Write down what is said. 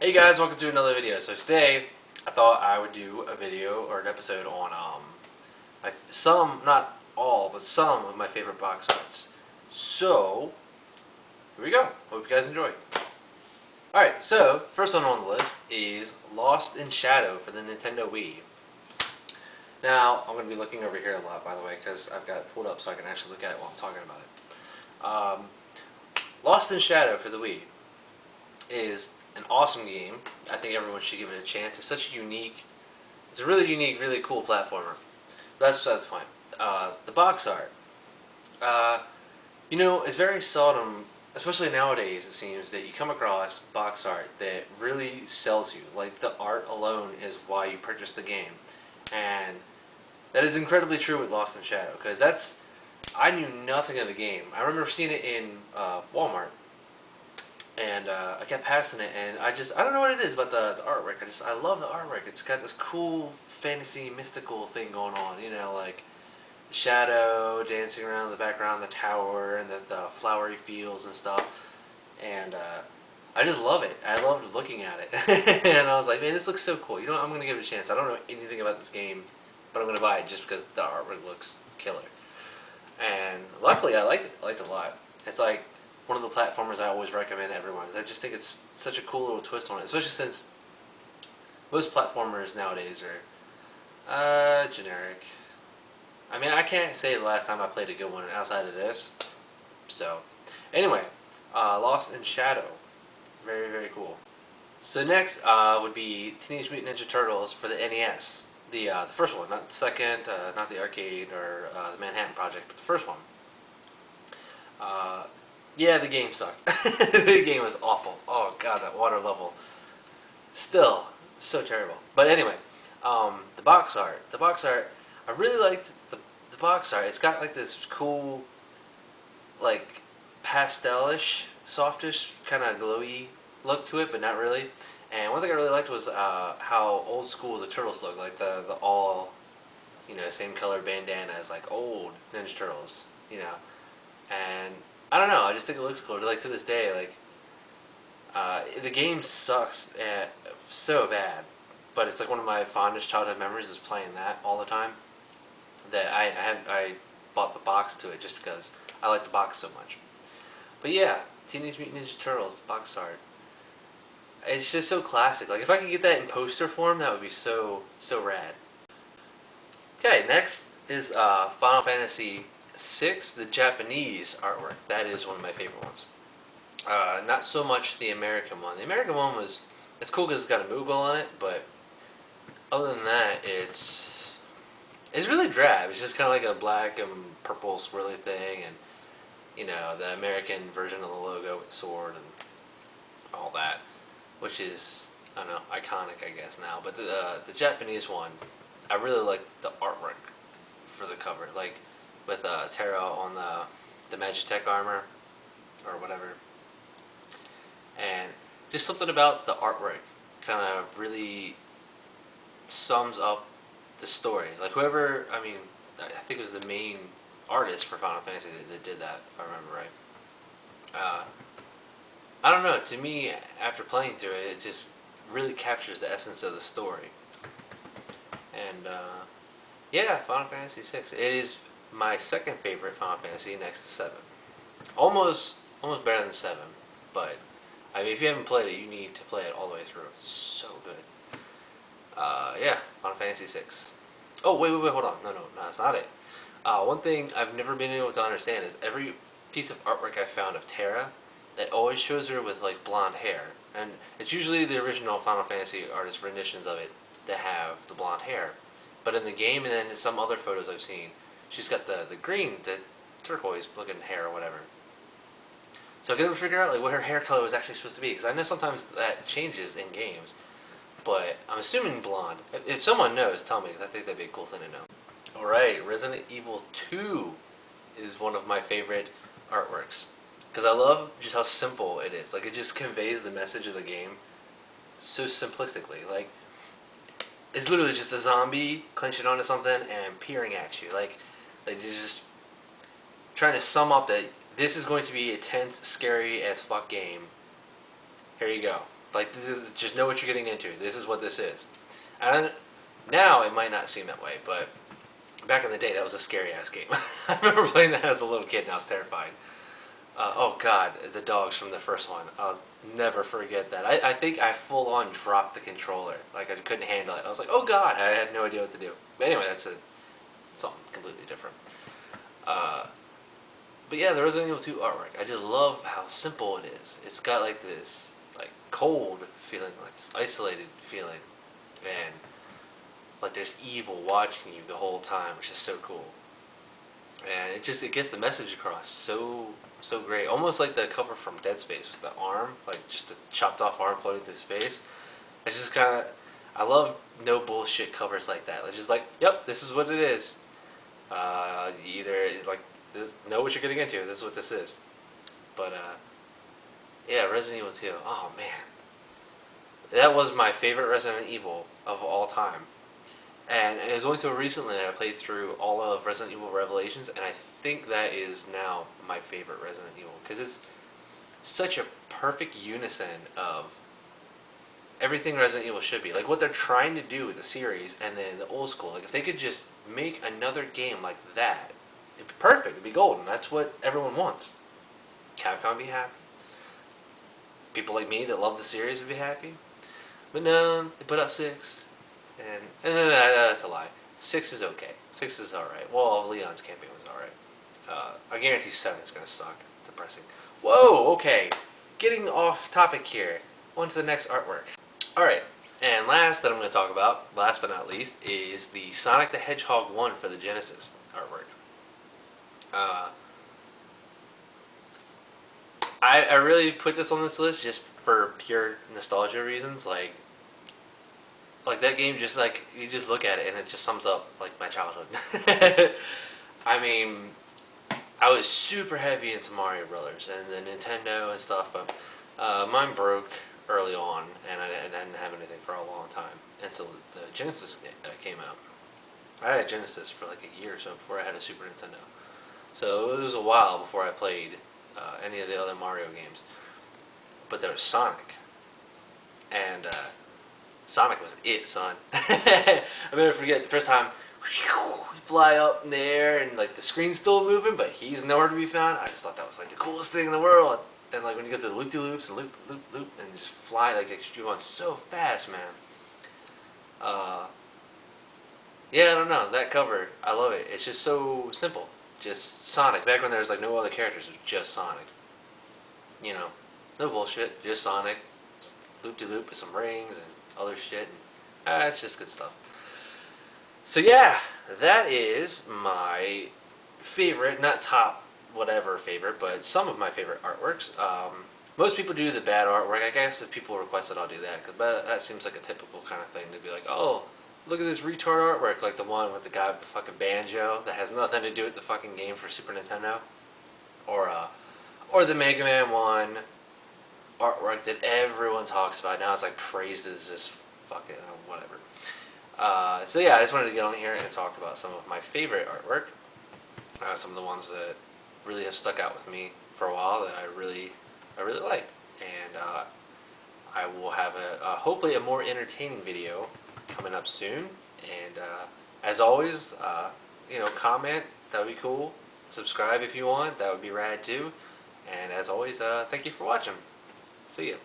Hey guys, welcome to another video. So today, I thought I would do a video or an episode on some, not all, but some of my favorite box arts. So here we go. Hope you guys enjoy. All right, so first one on the list is Lost in Shadow for the Nintendo Wii. Now I'm going to be looking over here a lot, by the way, because I've got it pulled up so I can actually look at it while I'm talking about it. Lost in Shadow for the Wii is an awesome game. I think everyone should give it a chance. It's a really unique, really cool platformer. But that's besides the point. The box art. Uh, it's very seldom, especially nowadays, it seems, that you come across box art that really sells you. Like, the art alone is why you purchase the game. And that is incredibly true with Lost in Shadow, because I knew nothing of the game. I remember seeing it in Walmart, and I kept passing it, and I don't know what it is about the artwork. I love the artwork. It's got this cool fantasy mystical thing going on, like the shadow dancing around the background, the tower, and the flowery fields and stuff. And I just love it. I loved looking at it. And I was like, man, this looks so cool. You know what? I'm going to give it a chance. I don't know anything about this game, but I'm going to buy it just because the artwork looks killer. And luckily, I liked it. I liked it a lot. It's like one of the platformers I always recommend to everyone, because I just think it's such a cool little twist on it, especially since most platformers nowadays are generic. I mean, I can't say the last time I played a good one outside of this. So, anyway, Lost in Shadow. Very, very cool. So next would be Teenage Mutant Ninja Turtles for the NES. The first one, not the second, not the arcade or the Manhattan Project, but the first one. Yeah, the game sucked. The game was awful. Oh god, that water level. Still, so terrible. But anyway, the box art. The box art, I really liked the box art. It's got like this cool, like, pastelish, softish, kind of glowy look to it, but not really. And one thing I really liked was how old school the turtles look, like the all, same color bandanas, like old Ninja Turtles, And I don't know, I just think it looks cool. Like, to this day, like, the game sucks so bad, but it's like one of my fondest childhood memories is playing that all the time. That I bought the box to it just because I like the box so much. But yeah, Teenage Mutant Ninja Turtles box art. It's just so classic. Like, if I could get that in poster form, that would be so rad. Okay, next is Final Fantasy VI, the Japanese artwork. That is one of my favorite ones. Not so much the American one. The American one it's cool because it's got a Moogle on it, but other than that, it's really drab. It's just kind of like a black and purple swirly thing, and the American version of the logo with the sword and all that, which is, I don't know, iconic, I guess, now. But the Japanese one, I really like the artwork for the cover, like with Terra on the Magitech armor or whatever, and just something about the artwork kind of really sums up the story. Like, whoever, I mean, I think it was the main artist for Final Fantasy that did that, if I remember right. I don't know. To me, after playing through it, it just really captures the essence of the story. And yeah, Final Fantasy VI. It is my second favorite Final Fantasy, next to 7. Almost better than 7, but I mean, if you haven't played it, you need to play it all the way through. It's so good. Yeah, Final Fantasy VI. Oh, wait, hold on. No, that's not it. One thing I've never been able to understand is every piece of artwork I found of Terra, that always shows her with, like, blonde hair. And it's usually the original Final Fantasy artist renditions of it that have the blonde hair. But in the game and then in some other photos I've seen, she's got the green, the turquoise looking hair or whatever. So I couldn't figure out, like, what her hair color was actually supposed to be, because I know sometimes that changes in games. But I'm assuming blonde. If someone knows, tell me, because I think that'd be a cool thing to know. Alright, Resident Evil 2 is one of my favorite artworks. Because I love just how simple it is. Like, it just conveys the message of the game so simplistically. Like, it's literally just a zombie clenching onto something and peering at you. Like just trying to sum up that this is going to be a tense, scary as fuck game. Here you go. Like, this is just know what you're getting into. This is what this is. And now it might not seem that way, but back in the day, that was a scary ass game. I remember playing that as a little kid, and I was terrified. Oh God, the dogs from the first one. I'll never forget that. I think I full on dropped the controller. Like I couldn't handle it. I was like, oh God, I had no idea what to do. But anyway, that's something completely different. Uh, but yeah, the Resident Evil 2 artwork. I just love how simple it is. It's got like this like cold feeling, like this isolated feeling, and like there's evil watching you the whole time, which is so cool. And it gets the message across so great. Almost like the cover from Dead Space with the arm, like just the chopped off arm floating through space. It's just kind of, I love no bullshit covers like that. Like just like, yep, this is what it is. You either like know what you're getting into. This is what this is. But yeah, Resident Evil 2. Oh man, that was my favorite Resident Evil of all time. And it was only until recently that I played through all of Resident Evil Revelations, and I think that is now my favorite Resident Evil because it's such a perfect unison of everything Resident Evil should be. Like what they're trying to do with the series and then the old school. Like if they could just make another game like that, it'd be perfect. It'd be golden. That's what everyone wants. Capcom would be happy. People like me that love the series would be happy. But no, they put out 6. And no, that's a lie. 6 is okay. 6 is alright. Well, Leon's campaign was alright. I guarantee 7 is going to suck. It's depressing. Whoa, okay. Getting off topic here. On to the next artwork. Alright, and last that I'm going to talk about, last but not least, is the Sonic the Hedgehog 1 for the Genesis artwork. I really put this on this list just for pure nostalgia reasons. Like that game, just like you just look at it and it just sums up like my childhood. I mean, I was super heavy into Mario Brothers and the Nintendo and stuff, but mine broke early on, and I didn't have anything for a long time until the Genesis came out. I had Genesis for like a year or so before I had a Super Nintendo, so it was a while before I played any of the other Mario games. But there was Sonic, and Sonic was it, son. I never forget the first time you fly up in the air and like the screen's still moving, but he's nowhere to be found. I just thought that was like the coolest thing in the world. And like when you get to the loop-de-loops and loop and just fly, like you're going so fast, man. Yeah, I don't know, that cover, I love it. It's just so simple. Just Sonic. Back when there was like no other characters, it was just Sonic. You know, no bullshit, just Sonic, loop-de-loop with some rings and other shit. And, it's just good stuff. So yeah, that is my favorite, not top whatever favorite, but some of my favorite artworks. Most people do the bad artwork. I guess if people request it, I'll do that. Cause that seems like a typical kind of thing to be like, oh, look at this retard artwork, like the one with the guy with the fucking banjo that has nothing to do with the fucking game for Super Nintendo, or the Mega Man 1 artwork that everyone talks about now. It's like praised as just fucking whatever. So yeah, I just wanted to get on here and talk about some of my favorite artwork, some of the ones that really have stuck out with me for a while that I really like, and I will have hopefully a more entertaining video coming up soon. And as always, comment, that would be cool. Subscribe if you want, that would be rad too. And as always, thank you for watching. See ya.